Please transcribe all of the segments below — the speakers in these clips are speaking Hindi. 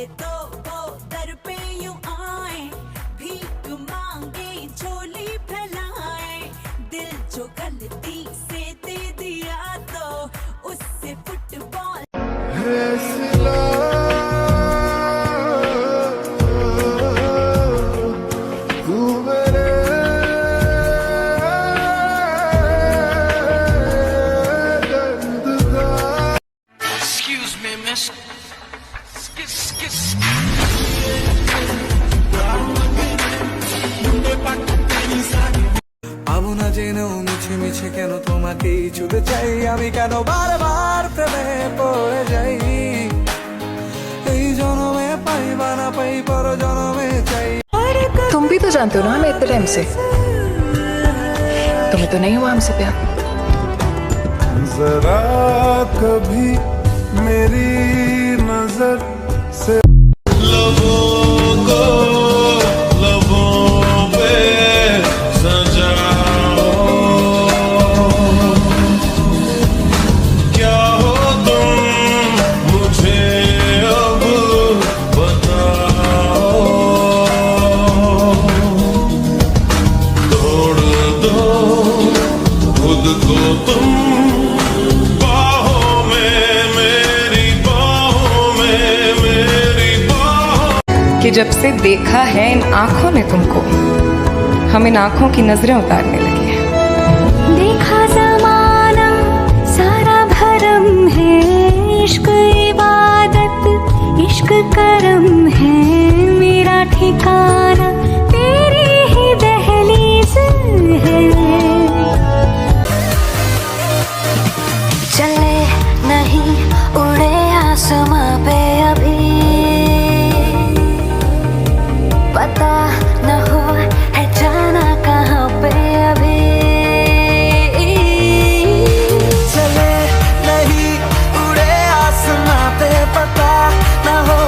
बोले तो वो दर पे यूं आए, भीख मांगे झोली फैलाए, दिल जो गलती से दे दिया तो उससे football Excuse me, miss. Abu না জেনেও মিছে মিছে কেন তোমাকেই ছুতে চাই আমি, কেন বারবার প্রেমে পড়ে যাই। এই জনমে পাই বা না পাই পর জনমে চাই। तुम भी तो जानते हो ना हमें इतने टाइम से, तुम्हें तो नहीं हुआ हमसे प्यार। जरा कभी मेरी नजर से लबों को लबों पे सजाओ, क्या हो तुम मुझे अब बताओ, तोड़ दो खुद को तुम बाहों में, मेरी बाहों में, मेरी बाहों। कि जब से देखा है इन आंखों ने तुमको, हम इन आंखों की नजरें उतारने लगे हैं। देखा जमाना सारा भरम है, इश्क इबादत इश्क करम है, मेरा ठिकाना तेरी ही दहलीज है। चले नहीं उड़े आसमां पे अभी, पता न हो है जाना कहाँ पे अभी। चले नहीं उड़े आसमां पे, पता न हो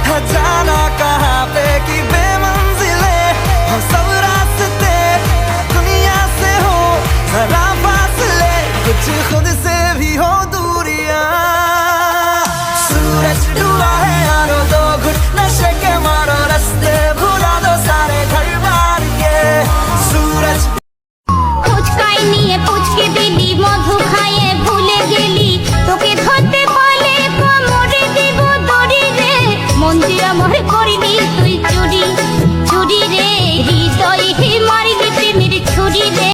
है जाना कहाँ पे, कि बेमंजिले हो सब रास्ते, दुनिया से हो जरा फासले, कुछ खुद से भी हो दूरियां। सूरज डूबा है यारो, दो घुट नशे के मारो, रास्ते भुला दो सारे घर बार के। सूरज ফুচকাই নিয়ে পুচকে দিলি, মধু খাইয়ে ভুলে গেলি, তোকে ধরতে পারলে কোমরে দিব দড়ি রে, মন দিয়ে আমার করিনি তুই চুরি।